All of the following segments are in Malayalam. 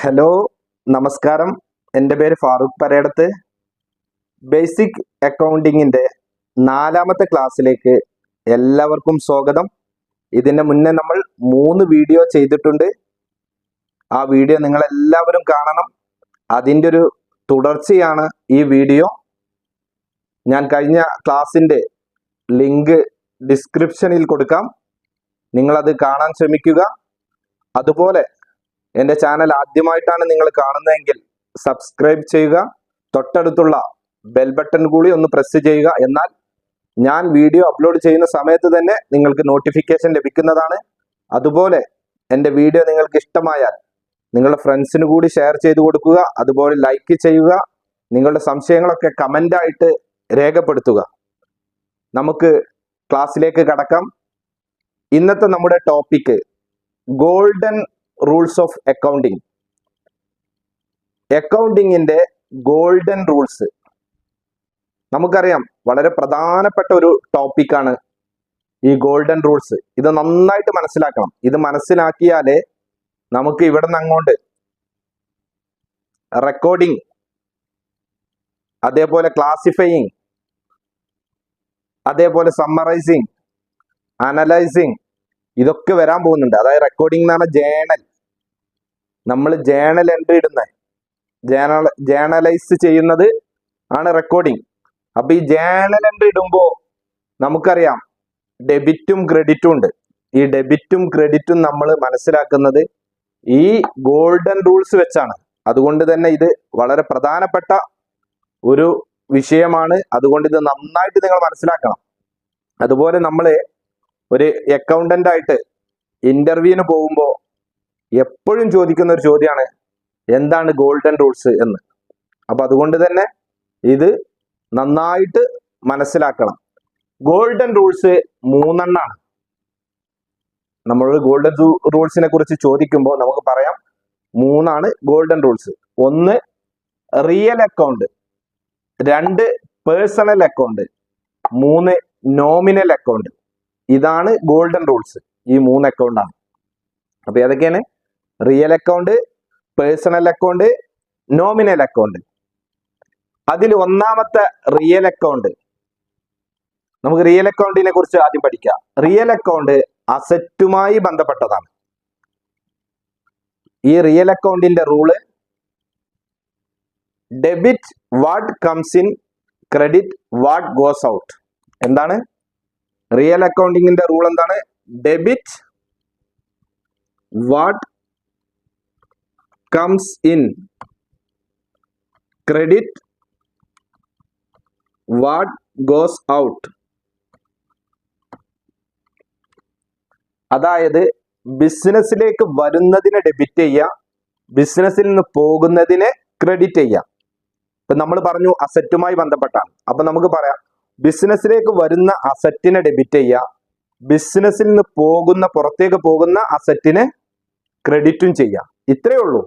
ഹലോ, നമസ്കാരം. എൻ്റെ പേര് ഫാറൂഖ് പരേടത്ത്. ബേസിക് അക്കൗണ്ടിങ്ങിൻ്റെ 4ാമത്തെ ക്ലാസ്സിലേക്ക് എല്ലാവർക്കും സ്വാഗതം. ഇതിൻ്റെ മുന്നേ നമ്മൾ 3 വീഡിയോ ചെയ്തിട്ടുണ്ട്. ആ വീഡിയോ നിങ്ങളെല്ലാവരും കാണണം. അതിൻ്റെ ഒരു തുടർച്ചയാണ് ഈ വീഡിയോ. ഞാൻ കഴിഞ്ഞ ക്ലാസ്സിൻ്റെ ലിങ്ക് ഡിസ്ക്രിപ്ഷനിൽ കൊടുക്കാം. നിങ്ങളത് കാണാൻ ശ്രമിക്കുക. അതുപോലെ എൻ്റെ ചാനൽ ആദ്യമായിട്ടാണ് നിങ്ങൾ കാണുന്നതെങ്കിൽ സബ്സ്ക്രൈബ് ചെയ്യുക. തൊട്ടടുത്തുള്ള ബെൽ ബട്ടൺ കൂടി ഒന്ന് പ്രസ് ചെയ്യുക. എന്നാൽ ഞാൻ വീഡിയോ അപ്ലോഡ് ചെയ്യുന്ന സമയത്ത് തന്നെ നിങ്ങൾക്ക് നോട്ടിഫിക്കേഷൻ ലഭിക്കുന്നതാണ്. അതുപോലെ എൻ്റെ വീഡിയോ നിങ്ങൾക്ക് ഇഷ്ടമായാൽ നിങ്ങളുടെ ഫ്രണ്ട്സിന് കൂടി ഷെയർ ചെയ്ത് കൊടുക്കുക. അതുപോലെ ലൈക്ക് ചെയ്യുക. നിങ്ങളുടെ സംശയങ്ങളൊക്കെ കമൻ്റായിട്ട് രേഖപ്പെടുത്തുക. നമുക്ക് ക്ലാസ്സിലേക്ക് കടക്കാം. ഇന്നത്തെ നമ്മുടെ topic golden rules of accounting. അക്കൗണ്ടിങ്ങിന്റെ ഗോൾഡൻ റൂൾസ് നമുക്കറിയാം, വളരെ പ്രധാനപ്പെട്ട ഒരു ടോപ്പിക്കാണ് ഈ ഗോൾഡൻ റൂൾസ്. ഇത് നന്നായിട്ട് മനസ്സിലാക്കണം. ഇത് മനസ്സിലാക്കിയാലേ നമുക്ക് ഇവിടെ നിന്ന് അങ്ങോട്ട് റെക്കോർഡിങ്, അതേപോലെ ക്ലാസിഫയിങ്, അതേപോലെ സമ്മറൈസിങ്, അനലൈസിങ്, ഇതൊക്കെ വരാൻ പോകുന്നുണ്ട്. അതായത് റെക്കോർഡിംഗ് എന്ന് പറഞ്ഞാൽ ജേണൽ, നമ്മൾ ജേണൽ എൻട്രി ഇടുന്നത്, ജേണലൈസ് ചെയ്യുന്നത് ആണ് റെക്കോർഡിംഗ്. അപ്പൊ ഈ ജേണൽ എൻട്രി ഇടുമ്പോൾ നമുക്കറിയാം ഡെബിറ്റും ക്രെഡിറ്റും ഉണ്ട്. ഈ ഡെബിറ്റും ക്രെഡിറ്റും നമ്മൾ മനസ്സിലാക്കുന്നത് ഈ ഗോൾഡൻ റൂൾസ് വെച്ചാണ്. അതുകൊണ്ട് തന്നെ ഇത് വളരെ പ്രധാനപ്പെട്ട ഒരു വിഷയമാണ്. അതുകൊണ്ട് ഇത് നന്നായിട്ട് നിങ്ങൾ മനസ്സിലാക്കണം. അതുപോലെ നമ്മൾ ഒരു അക്കൗണ്ടന്റ് ആയിട്ട് ഇന്റർവ്യൂവിന് പോകുമ്പോൾ എപ്പോഴും ചോദിക്കുന്ന ഒരു ചോദ്യമാണ് എന്താണ് ഗോൾഡൻ റൂൾസ് എന്ന്. അപ്പൊ അതുകൊണ്ട് തന്നെ ഇത് നന്നായിട്ട് മനസ്സിലാക്കണം. ഗോൾഡൻ റൂൾസ് 3 എണ്ണമാണ്. നമ്മൾ ഗോൾഡൻ റൂൾസിനെ കുറിച്ച് ചോദിക്കുമ്പോൾ നമുക്ക് പറയാം 3 golden rules. 1 real account, 2 personal account, 3 nominal account. ഇതാണ് ഗോൾഡൻ റൂൾസ്. ഈ 3 അക്കൗണ്ടാണ്. അപ്പൊ ഏതൊക്കെയാണ്? Real account, personal account, nominal account. അതിൽ ഒന്നാമത്തെ റിയൽ അക്കൗണ്ട്. നമുക്ക് റിയൽ അക്കൗണ്ടിനെ കുറിച്ച് ആദ്യം പഠിക്കാം. റിയൽ അക്കൗണ്ട് അസറ്റുമായി ബന്ധപ്പെട്ടതാണ്. ഈ റിയൽ അക്കൗണ്ടിന്റെ rule debit what comes in, credit what goes out. എന്താണ് റിയൽ അക്കൗണ്ടിങ്ങിന്റെ റൂൾ? എന്താണ്? Debit what comes in, credit what goes out. അതായത് ബിസിനസ്സിലേക്ക് വരുന്നതിനെ ഡെബിറ്റ് ചെയ്യുക, ബിസിനസ്സിൽ നിന്ന് പോകുന്നതിനെ ക്രെഡിറ്റ് ചെയ്യുക. ഇപ്പൊ നമ്മൾ പറഞ്ഞു അസറ്റുമായി ബന്ധപ്പെട്ടാണ്. അപ്പൊ നമുക്ക് പറയാം ബിസിനസ്സിലേക്ക് വരുന്ന അസറ്റിനെ ഡെബിറ്റ് ചെയ്യുക, ബിസിനസ്സിൽ നിന്ന് പോകുന്ന, പുറത്തേക്ക് പോകുന്ന അസറ്റിനെ ക്രെഡിറ്റും ചെയ്യുക. ഇത്രയേ ഉള്ളൂ.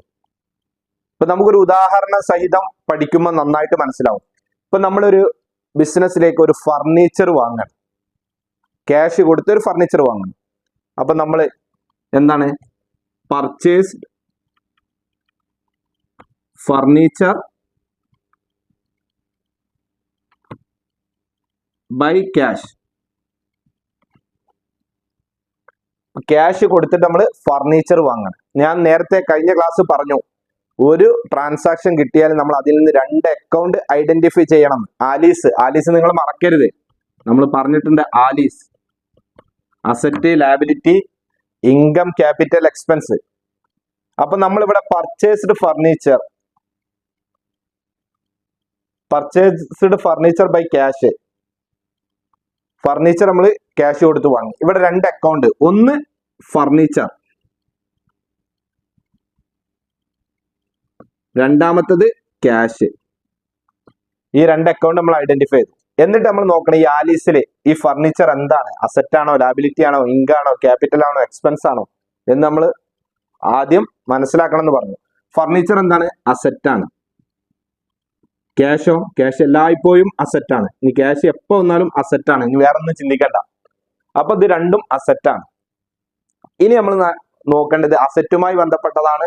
ഇപ്പൊ നമുക്കൊരു ഉദാഹരണ സഹിതം പഠിക്കുമ്പോൾ നന്നായിട്ട് മനസ്സിലാവും. ഇപ്പൊ നമ്മളൊരു ബിസിനസ്സിലേക്ക് ഒരു ഫർണിച്ചർ വാങ്ങണം, ക്യാഷ് കൊടുത്ത് ഒരു ഫർണിച്ചർ വാങ്ങണം. അപ്പൊ നമ്മൾ എന്താണ്? Purchased furniture by cash. Cash കൊടുത്തിട്ട് നമ്മൾ ഫർണിച്ചർ വാങ്ങണം. ഞാൻ നേരത്തെ കഴിഞ്ഞ ക്ലാസ് പറഞ്ഞു, ഒരു ട്രാൻസാക്ഷൻ കിട്ടിയാൽ നമ്മൾ അതിൽ നിന്ന് 2 അക്കൗണ്ട് ഐഡന്റിഫൈ ചെയ്യണം. ആലീസ് നിങ്ങൾ മറക്കരുത്. നമ്മൾ പറഞ്ഞിട്ടുണ്ട് Alice: asset, liability, income, capital, expense. അപ്പൊ നമ്മളിവിടെ purchased furniture by cash. Furniture നമ്മൾ ക്യാഷ് കൊടുത്ത് വാങ്ങി. ഇവിടെ 2 അക്കൗണ്ട്, ഒന്ന് ഫർണിച്ചർ, രണ്ടാമത്തത് ക്യാഷ്. ഈ 2 അക്കൗണ്ട് നമ്മൾ ഐഡന്റിഫൈ ചെയ്തു. എന്നിട്ട് നമ്മൾ നോക്കണം ഈ ആലീസിൽ ഈ ഫർണിച്ചർ എന്താണ്? അസറ്റ് ആണോ, ലാബിലിറ്റി ആണോ, ഇൻകാണോ, ക്യാപിറ്റൽ ആണോ, എക്സ്പെൻസ് ആണോ എന്ന് നമ്മൾ ആദ്യം മനസ്സിലാക്കണം എന്ന് പറഞ്ഞു. ഫർണിച്ചർ എന്താണ്? അസറ്റ് ആണ്. ക്യാഷോ? ക്യാഷ് എല്ലായ്പ്പോഴും അസറ്റ് ആണ്. ഇനി ക്യാഷ് എപ്പോ വന്നാലും അസറ്റ് ആണ്. ഇനി വേറെ ഒന്നും ചിന്തിക്കണ്ട. അപ്പൊ ഇത് രണ്ടും അസറ്റ് ആണ്. ഇനി നമ്മൾ നോക്കേണ്ടത് അസറ്റുമായി ബന്ധപ്പെട്ടതാണ്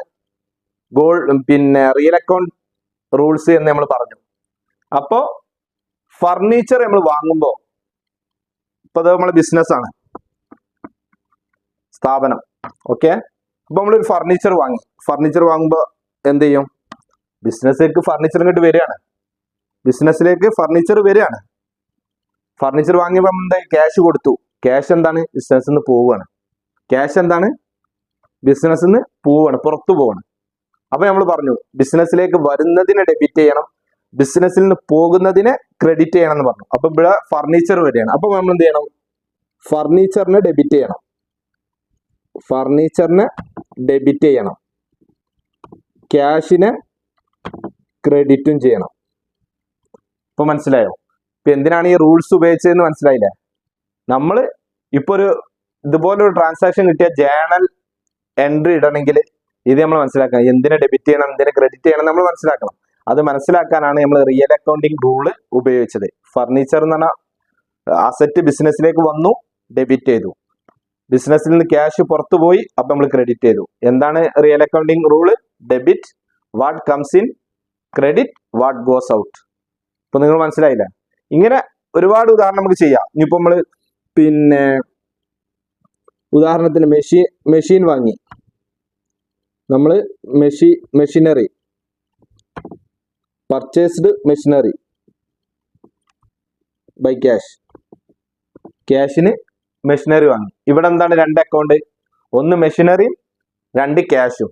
പിന്നെ റിയൽ അക്കൗണ്ട് റൂൾസ് എന്ന് നമ്മൾ പറഞ്ഞു. അപ്പോ ഫർണിച്ചർ നമ്മൾ വാങ്ങുമ്പോൾ, ഇപ്പൊ അത് നമ്മളെ ബിസിനസ് ആണ്, സ്ഥാപനം. ഓക്കെ, അപ്പൊ നമ്മളൊരു ഫർണിച്ചർ വാങ്ങുമ്പോൾ എന്ത് ചെയ്യും? ബിസിനസ്സിലേക്ക് ഫർണിച്ചർ ഇങ്ങോട്ട് വരികയാണ്. ഫർണിച്ചർ വാങ്ങിയപ്പോൾ എന്താ? ക്യാഷ് കൊടുത്തു. ക്യാഷ് എന്താണ്? ബിസിനസ്സിൽ നിന്ന് പോവുകയാണ്. പുറത്തു പോവാണ്. അപ്പൊ നമ്മൾ പറഞ്ഞു ബിസിനസ്സിലേക്ക് വരുന്നതിനെ ഡെബിറ്റ് ചെയ്യണം, ബിസിനസ്സിൽ നിന്ന് പോകുന്നതിനെ ക്രെഡിറ്റ് ചെയ്യണം എന്ന് പറഞ്ഞു. അപ്പൊ ഇവിടെ ഫർണിച്ചർ വരികയാണ്. അപ്പൊ നമ്മൾ എന്ത് ചെയ്യണം? ഫർണിച്ചറിനെ ഡെബിറ്റ് ചെയ്യണം, ക്യാഷിനെ ക്രെഡിറ്റും ചെയ്യണം. ഇപ്പൊ മനസ്സിലായോ? ഇപ്പൊ എന്തിനാണ് ഈ റൂൾസ് ഉപയോഗിച്ചതെന്ന് മനസ്സിലായില്ലേ? നമ്മൾ ഇപ്പൊ ഇതുപോലൊരു ട്രാൻസാക്ഷൻ കിട്ടിയ ജേണൽ എൻട്രി ഇടണമെങ്കിൽ ഇത് നമ്മൾ മനസ്സിലാക്കണം. എന്തിനെ ഡെബിറ്റ് ചെയ്യണം, എന്തിനെ ക്രെഡിറ്റ് ചെയ്യണം നമ്മൾ മനസ്സിലാക്കണം. അത് മനസ്സിലാക്കാനാണ് നമ്മൾ റിയൽ അക്കൗണ്ടിങ് റൂള് ഉപയോഗിച്ചത്. ഫർണിച്ചർ എന്ന് പറഞ്ഞാൽ അസറ്റ് ബിസിനസ്സിലേക്ക് വന്നു, ഡെബിറ്റ് ചെയ്തു. ബിസിനസ്സിൽ നിന്ന് ക്യാഷ് പുറത്തു പോയി, അപ്പൊ നമ്മൾ ക്രെഡിറ്റ് ചെയ്തു. എന്താണ് real accounting rule? Debit what comes in, credit what goes out. ഇപ്പൊ നിങ്ങൾ മനസ്സിലായില്ല? ഇങ്ങനെ ഒരുപാട് ഉദാഹരണം നമുക്ക് ചെയ്യാം. ഇനിയിപ്പോ നമ്മള് പിന്നെ ഉദാഹരണത്തിന് മെഷീൻ വാങ്ങി, നമ്മൾ മെഷീനറി പർച്ചേസ്ഡ് മെഷീനറി ബൈ ക്യാഷിന് മെഷീനറി വാങ്ങി. ഇവിടെ എന്താണ്? 2 അക്കൗണ്ട്, ഒന്ന് മെഷീനറിയും 2 ക്യാഷും.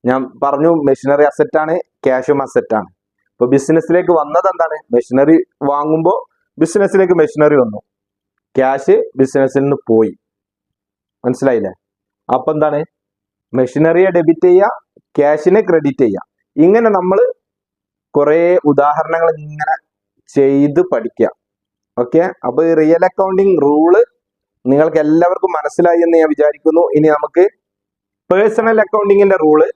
ഞാൻ പറഞ്ഞു മെഷീനറി അസറ്റാണ്, ക്യാഷും അസറ്റാണ്. ഇപ്പൊ ബിസിനസ്സിലേക്ക് വന്നത് എന്താണ്? മെഷീനറി വാങ്ങുമ്പോൾ ബിസിനസ്സിലേക്ക് മെഷീനറി വന്നു, ക്യാഷ് ബിസിനസ്സിൽ നിന്ന് പോയി. മനസ്സിലായില്ലേ? അപ്പൊ എന്താണ്? മെഷീനറിയെ ഡെബിറ്റ് ചെയ്യുക, ക്യാഷിനെ ക്രെഡിറ്റ് ചെയ്യുക. ഇങ്ങനെ നമ്മൾ കുറെ ഉദാഹരണങ്ങൾ ഇങ്ങനെ ചെയ്ത് പഠിക്കുക. ഓക്കെ, അപ്പൊ ഈ റിയൽ അക്കൗണ്ടിങ് റൂള് നിങ്ങൾക്ക് എല്ലാവർക്കും മനസ്സിലായി എന്ന് ഞാൻ വിചാരിക്കുന്നു. ഇനി നമുക്ക് പേഴ്സണൽ അക്കൗണ്ടിങ്ങിന്റെ റൂള്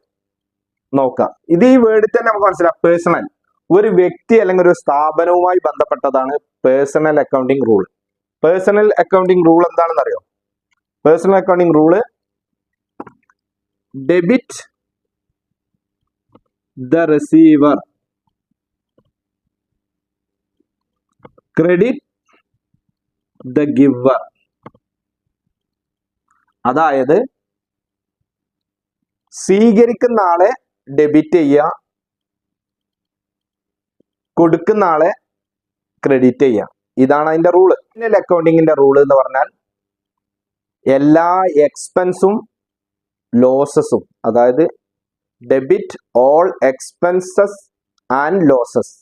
നോക്കാം. ഇത് ഈ വേർഡിൽ തന്നെ നമുക്ക് മനസ്സിലാക്കാം. പേഴ്സണൽ, ഒരു വ്യക്തി അല്ലെങ്കിൽ ഒരു സ്ഥാപനവുമായി ബന്ധപ്പെട്ടതാണ് personal accounting rule. Personal accounting rule എന്താണെന്ന് അറിയോ? Personal accounting rule debit the receiver, credit the giver. അതായത് സ്വീകരിക്കുന്ന ആളെ ഡെബിറ്റ് ചെയ്യുക, കൊടുക്കുന്ന ആളെ ക്രെഡിറ്റ് ചെയ്യുക. ഇതാണ് അതിന്റെ റൂള്. പേഴ്സണൽ അക്കൗണ്ടിങ്ങിന്റെ റൂള് എന്ന് പറഞ്ഞാൽ എല്ലാ എക്സ്പെൻസും ലോസസും, അതായത് debit all expenses and losses,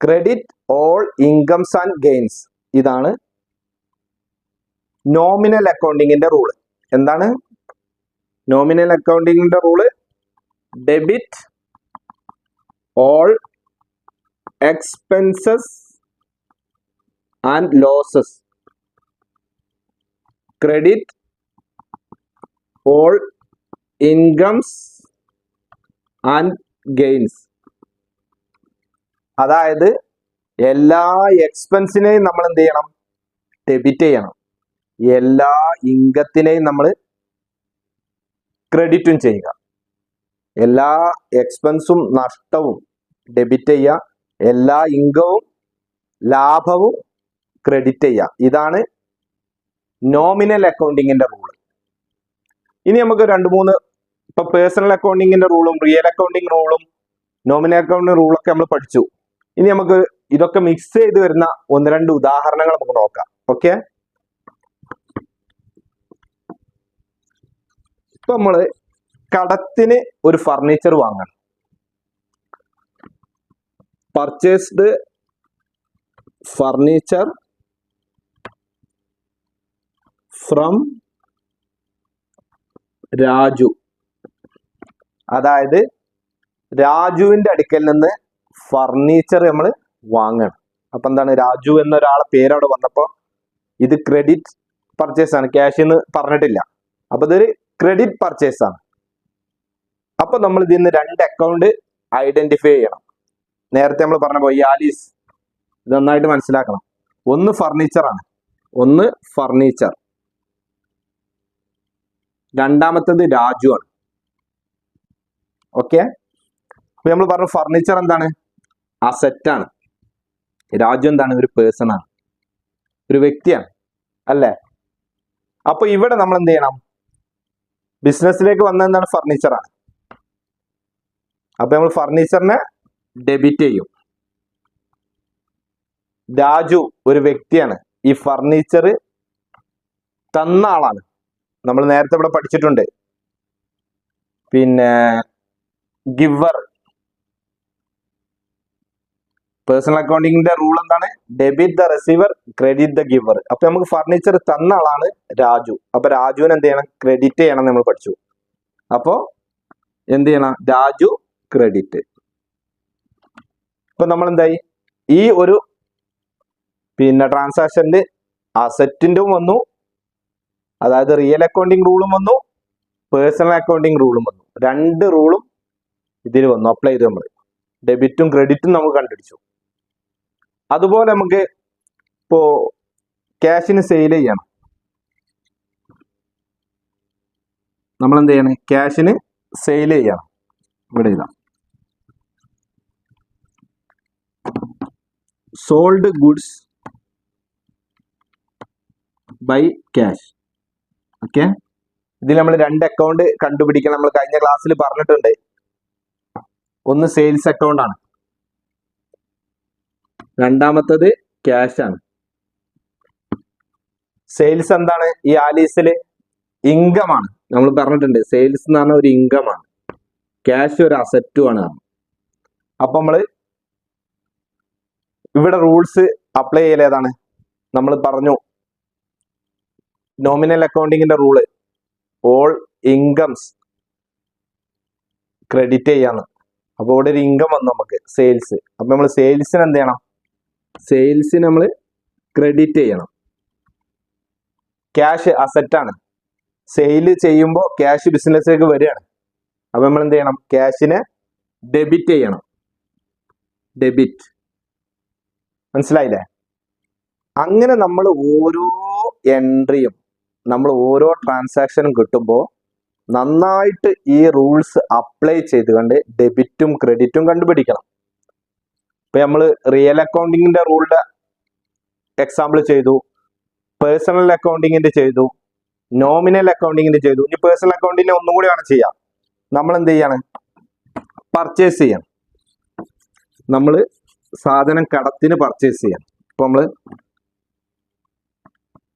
credit all incomes and gains. ഇതാണ് നോമിനൽ അക്കൗണ്ടിങ്ങിന്റെ റൂള്. എന്താണ് നോമിനൽ അക്കൗണ്ടിങ്ങിന്റെ rule? Debit all expenses and losses, credit all incomes and gains. അതായത് എല്ലാ എക്സ്പെൻസിനെയും നമ്മൾ എന്ത് ചെയ്യണം? ഡെബിറ്റ് ചെയ്യണം. എല്ലാ ഇൻകത്തിനെയും നമ്മൾ ക്രെഡിറ്റും ചെയ്യുക. എല്ലാ എക്സ്പെൻസും നഷ്ടവും ഡെബിറ്റ് ചെയ്യുക, എല്ലാ ഇൻകവും ലാഭവും ക്രെഡിറ്റ് ചെയ്യുക. ഇതാണ് നോമിനൽ അക്കൗണ്ടിങ്ങിന്റെ റൂള്. ഇനി നമുക്ക് 2-3 ഇപ്പൊ പേഴ്സണൽ അക്കൗണ്ടിങ്ങിന്റെ റൂളും റിയൽ അക്കൗണ്ടിങ് റൂളും നോമിനൽ അക്കൗണ്ടിങ് റൂളൊക്കെ നമ്മൾ പഠിച്ചു. ഇനി നമുക്ക് ഇതൊക്കെ മിക്സ് ചെയ്ത് വരുന്ന 1-2 ഉദാഹരണങ്ങൾ നമുക്ക് നോക്കാം. ഓക്കെ, ഇപ്പൊ നമ്മള് കടത്തിന് ഒരു ഫർണിച്ചർ വാങ്ങണം. Purchased furniture from Raju. അതായത് രാജുവിന്റെ അടുക്കൽ നിന്ന് ഫർണിച്ചർ നമ്മൾ വാങ്ങണം. അപ്പൊ എന്താണ്? രാജു എന്നൊരാളെ പേര് അവിടെ വന്നപ്പോ ഇത് ക്രെഡിറ്റ് പർച്ചേസ് ആണ്, ക്യാഷ് എന്ന് പറഞ്ഞിട്ടില്ല. അപ്പൊ ഇതൊരു ക്രെഡിറ്റ് പർച്ചേസ് ആണ്. അപ്പൊ നമ്മൾ ഇതിൽ നിന്ന് 2 അക്കൗണ്ട് ഐഡന്റിഫൈ ചെയ്യണം. നേരത്തെ നമ്മൾ പറഞ്ഞ പോലെ ആലീസ് ഇത് നന്നായിട്ട് മനസ്സിലാക്കണം. ഒന്ന് ഫർണിച്ചർ ആണ്, ഒന്ന് ഫർണിച്ചർ. രണ്ടാമത്തേത് രാജു ആണ്. ഓക്കെ. അപ്പൊ നമ്മൾ പറഞ്ഞു ഫർണിച്ചർ എന്താണ്, അസെറ്റാണ്. രാജു എന്താണ്, ഒരു പേഴ്സൺ ആണ്, ഒരു വ്യക്തിയാണ് അല്ലേ. അപ്പൊ ഇവിടെ നമ്മൾ എന്ത് ചെയ്യണം, ബിസിനസ്സിലേക്ക് വന്ന എന്താണ്, ഫർണിച്ചറാണ്. അപ്പൊ നമ്മൾ ഫർണിച്ചറിനെ ഡെബിറ്റ് ചെയ്യും. രാജു ഒരു വ്യക്തിയാണ്, ഈ ഫർണിച്ചർ തന്ന ആളാണ്. നമ്മൾ നേരത്തെ ഇവിടെ പഠിച്ചിട്ടുണ്ട്, പിന്നെ ഗിവർ, പേഴ്സണൽ അക്കൗണ്ടിങ്ങിന്റെ റൂൾ എന്താണ്, debit the receiver, credit the giver. അപ്പൊ നമുക്ക് ഫർണിച്ചർ തന്ന ആളാണ് രാജു. അപ്പൊ രാജുവിന് എന്ത് ചെയ്യണം, ക്രെഡിറ്റ് ചെയ്യണം നമ്മൾ പഠിച്ചു. അപ്പോ എന്ത് ചെയ്യണം, രാജു ക്രെഡിറ്റ്. ഇപ്പൊ നമ്മൾ എന്തായി, ഈ ഒരു പിന്നെ ട്രാൻസാക്ഷനിൽ അസറ്റിന്റെ വന്നു, അതായത് റിയൽ അക്കൗണ്ടിങ് റൂളും വന്നു, പേഴ്സണൽ അക്കൗണ്ടിങ് റൂളും വന്നു. രണ്ട് റൂളും ഇതിൽ വന്നു, അപ്ലൈ ചെയ്ത് നമ്മൾ ഡെബിറ്റും ക്രെഡിറ്റും നമുക്ക് കണ്ടുപിടിച്ചു. അതുപോലെ നമുക്ക് ഇപ്പോ ക്യാഷിന് സെയിൽ ചെയ്യണം. നമ്മൾ എന്ത് ചെയ്യണം, ക്യാഷിന് സെയിൽ ചെയ്യണം. ഇവിടെ ഇതാ, sold goods by cash. Okay. ഇതിൽ നമ്മൾ രണ്ട് അക്കൗണ്ട് കണ്ടുപിടിക്കണം. നമ്മൾ കഴിഞ്ഞ ക്ലാസ്സിൽ പറഞ്ഞിട്ടുണ്ട്. ഒന്ന് സെയിൽസ് അക്കൗണ്ട് ആണ്, രണ്ടാമത്തത് ക്യാഷ് ആണ്. സെയിൽസ് എന്താണ്, ഈ ആലീസില് ഇൻകം ആണ്. നമ്മൾ പറഞ്ഞിട്ടുണ്ട് സെയിൽസ് എന്ന് പറഞ്ഞ ഒരു ഇൻകം ആണ്, ക്യാഷ് ഒരു അസറ്റും ആണ്. അപ്പൊ നമ്മള് ഇവിടെ റൂൾസ് അപ്ലൈ ചെയ്യൽ ഏതാണ്, നമ്മൾ പറഞ്ഞു നോമിനൽ അക്കൗണ്ടിങ്ങിന്റെ റൂള് ഓൾ ഇൻകംസ് ക്രെഡിറ്റ് ചെയ്യാന്ന്. അപ്പൊ ഇവിടെ ഒരു ഇൻകം വന്നു നമുക്ക്, സെയിൽസ്. അപ്പൊ നമ്മൾ സെയിൽസിന് എന്ത് ചെയ്യണം, സെയിൽസിന് നമ്മൾ ക്രെഡിറ്റ് ചെയ്യണം. ക്യാഷ് അസറ്റാണ്, സെയിൽ ചെയ്യുമ്പോൾ ക്യാഷ് ബിസിനസ്സിലേക്ക് വരികയാണ്. അപ്പൊ നമ്മൾ എന്ത് ചെയ്യണം, ക്യാഷിനെ ഡെബിറ്റ് ചെയ്യണം. ഡെബിറ്റ്, മനസ്സിലായില്ലേ. അങ്ങനെ നമ്മൾ ഓരോ എൻട്രിയും, നമ്മൾ ഓരോ ട്രാൻസാക്ഷനും കിട്ടുമ്പോൾ നന്നായിട്ട് ഈ റൂൾസ് അപ്ലൈ ചെയ്തുകൊണ്ട് ഡെബിറ്റും ക്രെഡിറ്റും കണ്ടുപിടിക്കണം. ഇപ്പൊ നമ്മൾ റിയൽ അക്കൗണ്ടിങ്ങിന്റെ റൂളിന്റെ എക്സാമ്പിൾ ചെയ്തു, പേഴ്സണൽ അക്കൗണ്ടിങ്ങിന്റെ ചെയ്തു, നോമിനൽ അക്കൗണ്ടിങ്ങിന്റെ ചെയ്തു. ഇനി പേഴ്സണൽ അക്കൗണ്ടിങ്ങിനെ ഒന്നും കൂടി വേണം ചെയ്യാം. നമ്മൾ എന്ത് ചെയ്യാണ്, പർച്ചേസ് ചെയ്യണം. നമ്മൾ സാധനം കടത്തിന് പർച്ചേസ് ചെയ്യാം. ഇപ്പൊ നമ്മൾ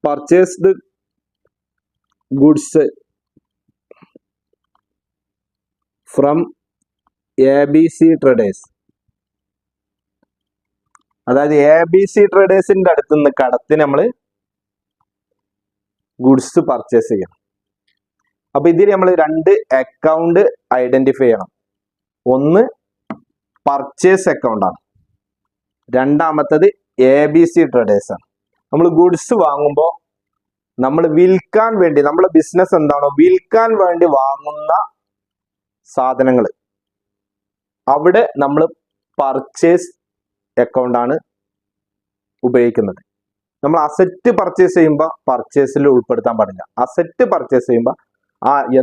purchased goods from ABC traders, അതായത് ABC ട്രേഡേഴ്സിന്റെ അടുത്ത് നിന്ന് കടത്തിന് നമ്മൾ ഗുഡ്സ് പർച്ചേസ് ചെയ്യണം. അപ്പൊ ഇതിൽ നമ്മൾ രണ്ട് അക്കൗണ്ട് ഐഡന്റിഫൈ ചെയ്യണം. ഒന്ന് പർച്ചേസ് അക്കൗണ്ട് ആണ്, രണ്ടാമത്തത് ABC ട്രേഡേഴ്സ് ആണ്. നമ്മൾ ഗുഡ്സ് വാങ്ങുമ്പോൾ നമ്മൾ വിൽക്കാൻ വേണ്ടി, നമ്മളെ ബിസിനസ് എന്താണോ വിൽക്കാൻ വേണ്ടി വാങ്ങുന്ന സാധനങ്ങൾ, അവിടെ നമ്മൾ പർച്ചേസ് അക്കൗണ്ട് ആണ് ഉപയോഗിക്കുന്നത്. നമ്മൾ അസറ്റ് പർച്ചേസ് ചെയ്യുമ്പോൾ പർച്ചേസിൽ ഉൾപ്പെടുത്താൻ പാടില്ല. അസറ്റ് പർച്ചേസ് ചെയ്യുമ്പോൾ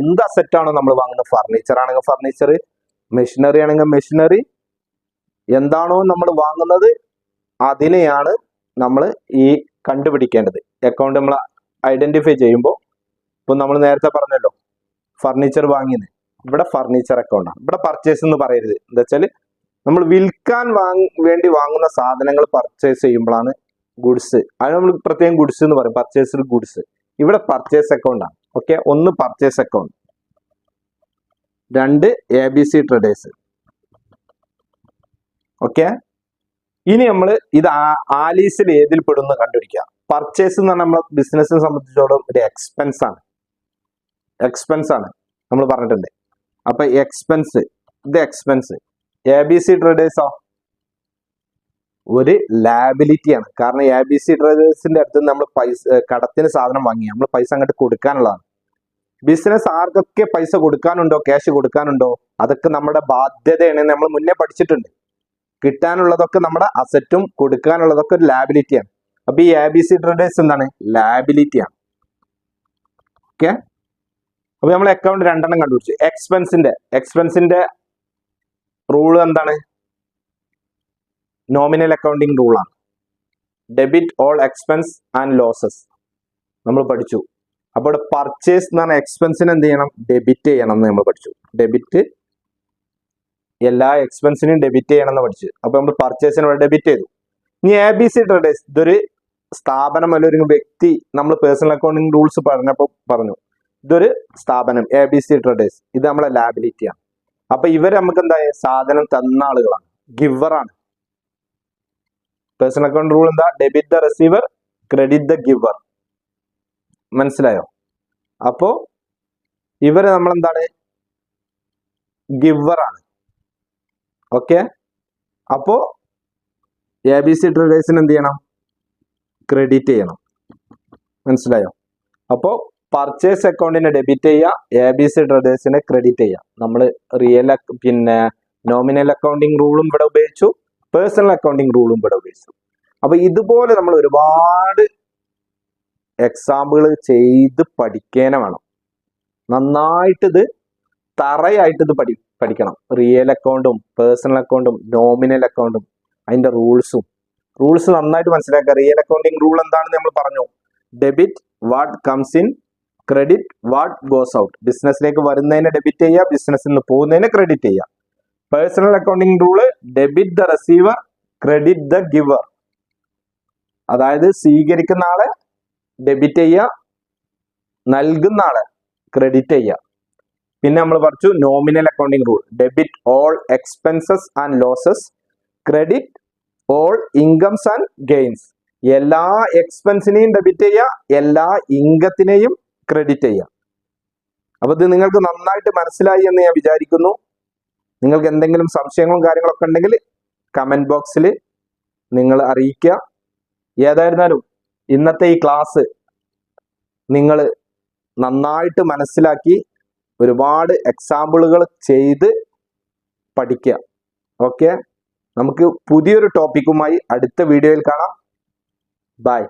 എന്ത് അസറ്റാണോ നമ്മൾ വാങ്ങുന്നത്, ഫർണിച്ചർ ആണെങ്കിൽ ഫർണിച്ചർ, മെഷീനറി ആണെങ്കിൽ മെഷീനറി, എന്താണോ നമ്മൾ വാങ്ങുന്നത് അതിനെയാണ് നമ്മൾ ഈ കണ്ടുപിടിക്കേണ്ടത്. അക്കൗണ്ട് നമ്മൾ ഐഡന്റിഫൈ ചെയ്യുമ്പോൾ, ഇപ്പൊ നമ്മൾ നേരത്തെ പറഞ്ഞല്ലോ ഫർണിച്ചർ വാങ്ങിയത്, ഇവിടെ ഫർണിച്ചർ അക്കൗണ്ട് ആണ്. ഇവിടെ പർച്ചേസ് എന്ന് പറയരുത്. എന്താ വെച്ചാൽ നമ്മൾ വിൽക്കാൻ വേണ്ടി വാങ്ങുന്ന സാധനങ്ങൾ പർച്ചേസ് ചെയ്യുമ്പോഴാണ് ഗുഡ്സ്, അത് നമ്മൾ പ്രത്യേകം ഗുഡ്സ് എന്ന് പറയും, പർച്ചേസ്ഡ് ഗുഡ്സ്. ഇവിടെ പർച്ചേസ് അക്കൗണ്ട് ആണ്. ഓക്കെ. ഒന്ന് പർച്ചേസ് അക്കൗണ്ട്, രണ്ട് ABC ട്രേഡേഴ്സ്. ഓക്കെ. ഇനി നമ്മൾ ഇത് ആലീസിൽ ഏതിൽ പെടുന്നു കണ്ടുപിടിക്കുക. പർച്ചേസ് എന്ന് പറഞ്ഞാൽ നമ്മളെ ബിസിനസ്സിനെ സംബന്ധിച്ചിടത്തോളം ഒരു എക്സ്പെൻസ് ആണ്. എക്സ്പെൻസ് ആണ് നമ്മൾ പറഞ്ഞിട്ടുണ്ട്. അപ്പൊ എക്സ്പെൻസ്, ഇത് എക്സ്പെൻസ്. ABC ട്രേഡേഴ്സോ ഒരു ലാബിലിറ്റി ആണ്. കാരണം ABC ട്രേഡേഴ്സിന്റെ അടുത്ത് നമ്മൾ പൈസ, കടത്തിന് സാധനം വാങ്ങി നമ്മൾ പൈസ അങ്ങോട്ട് കൊടുക്കാനുള്ളതാണ്. ബിസിനസ് ആർക്കൊക്കെ പൈസ കൊടുക്കാനുണ്ടോ, ക്യാഷ് കൊടുക്കാനുണ്ടോ, അതൊക്കെ നമ്മുടെ ബാധ്യതയാണ്. നമ്മൾ മുന്നേ പഠിച്ചിട്ടുണ്ട്. കിട്ടാനുള്ളതൊക്കെ നമ്മുടെ അസറ്റും കൊടുക്കാനുള്ളതൊക്കെ ഒരു ലാബിലിറ്റിയാണ്. അപ്പൊ ഈ ABC ട്രേഡേഴ്സ് എന്താണ്, ലാബിലിറ്റിയാണ്. ഓക്കെ. അപ്പൊ നമ്മൾ അക്കൗണ്ട് രണ്ടെണ്ണം കണ്ടുപിടിച്ചു. എക്സ്പെൻസിന്റെ റൂൾ എന്താണ്? നോമിനൽ അക്കൗണ്ടിങ് റൂളാണ്. Debit all expense and losses നമ്മൾ പഠിച്ചു. അപ്പോൾ പർച്ചേസ് എന്ന് പറഞ്ഞ എക്സ്പെൻസിന് എന്ത് ചെയ്യണം? ഡെബിറ്റ് ചെയ്യണം എന്ന് നമ്മൾ പഠിച്ചു. ഡെബിറ്റ് എല്ലാ എക്സ്പെൻസിനും ഡെബിറ്റ് ചെയ്യണം എന്ന് പഠിച്ചു. അപ്പൊ നമ്മൾ പർച്ചേസിന് ഡെബിറ്റ് ചെയ്തു. ഇനി ABC ട്രേഡേഴ്സ് ഇതൊരു സ്ഥാപനം അല്ല ഒരു വ്യക്തി. നമ്മൾ പേഴ്സണൽ അക്കൗണ്ടിങ് റൂൾസ് പറഞ്ഞപ്പോൾ പറഞ്ഞു ഇതൊരു സ്ഥാപനം ABC ട്രേഡേഴ്സ്, ഇത് നമ്മളെ ലാബിലിറ്റിയാണ്. അപ്പൊ ഇവർ നമുക്ക് എന്തായ സാധനം തന്ന ആളുകളാണ്, ഗിവറാണ്. പേഴ്സണൽ അക്കൗണ്ട് റൂൾ എന്താ? Debit the receiver, credit the giver. മനസ്സിലായോ? അപ്പോ ഇവര് നമ്മളെന്താണ്? ഗിവറാണ്. ഓക്കെ. അപ്പോ ABC ട്രേഡേഴ്സിന് എന്ത് ചെയ്യണം? ക്രെഡിറ്റ് ചെയ്യണം. മനസ്സിലായോ? അപ്പോ പർച്ചേസ് അക്കൗണ്ടിനെ ഡെബിറ്റ് ചെയ്യുക, ABC ട്രേഡേഴ്സിനെ ക്രെഡിറ്റ് ചെയ്യുക. നമ്മൾ നോമിനൽ അക്കൗണ്ടിങ് റൂളും ഇവിടെ ഉപയോഗിച്ചു, പേഴ്സണൽ അക്കൗണ്ടിങ് റൂളും ഇവിടെ ഉപയോഗിച്ചു. അപ്പൊ ഇതുപോലെ നമ്മൾ ഒരുപാട് എക്സാമ്പിൾ ചെയ്ത് പഠിക്കേന വേണം. നന്നായിട്ട് ഇത് തറയായിട്ട് ഇത് പഠിക്കണം. റിയൽ അക്കൗണ്ടും പേഴ്സണൽ അക്കൗണ്ടും നോമിനൽ അക്കൗണ്ടും അതിന്റെ റൂൾസ് നന്നായിട്ട് മനസ്സിലാക്കുക. റിയൽ അക്കൗണ്ടിങ് റൂൾ എന്താണെന്ന് നമ്മൾ പറഞ്ഞു. Debit what comes in, credit what goes out. ബിസിനസ്സിലേക്ക് വരുന്നതിനെ ഡെബിറ്റ് ചെയ്യുക, ബിസിനസ്സിൽ നിന്ന് പോകുന്നതിനെ ക്രെഡിറ്റ് ചെയ്യുക. Personal accounting rule debit the receiver, credit the giver. അതായത് സ്വീകരിക്കുന്ന ആളെ ഡെബിറ്റ് ചെയ്യുക, നൽകുന്ന ആളെ ക്രെഡിറ്റ് ചെയ്യുക. പിന്നെ നമ്മൾ പറഞ്ഞു nominal accounting rule debit all expenses and losses, credit all incomes and gains. എല്ലാ എക്സ്പെൻസിനെയും ഡെബിറ്റ് ചെയ്യുക, എല്ലാ ഇൻകത്തിനെയും ക്രെഡിറ്റ് ചെയ്യുക. അപ്പൊ ഇത് നിങ്ങൾക്ക് നന്നായിട്ട് മനസ്സിലായി എന്ന് ഞാൻ വിചാരിക്കുന്നു. നിങ്ങൾക്ക് എന്തെങ്കിലും സംശയങ്ങളും കാര്യങ്ങളൊക്കെ ഉണ്ടെങ്കിൽ കമന്റ് ബോക്സിൽ നിങ്ങൾ അറിയിക്കുക. ഏതായിരുന്നാലും ഇന്നത്തെ ഈ ക്ലാസ് നിങ്ങൾ നന്നായിട്ട് മനസ്സിലാക്കി ഒരുപാട് എക്സാമ്പിളുകൾ ചെയ്ത് പഠിക്കുക. ഓക്കെ. നമുക്ക് പുതിയൊരു ടോപ്പിക്കുമായി അടുത്ത വീഡിയോയിൽ കാണാം. ബൈ.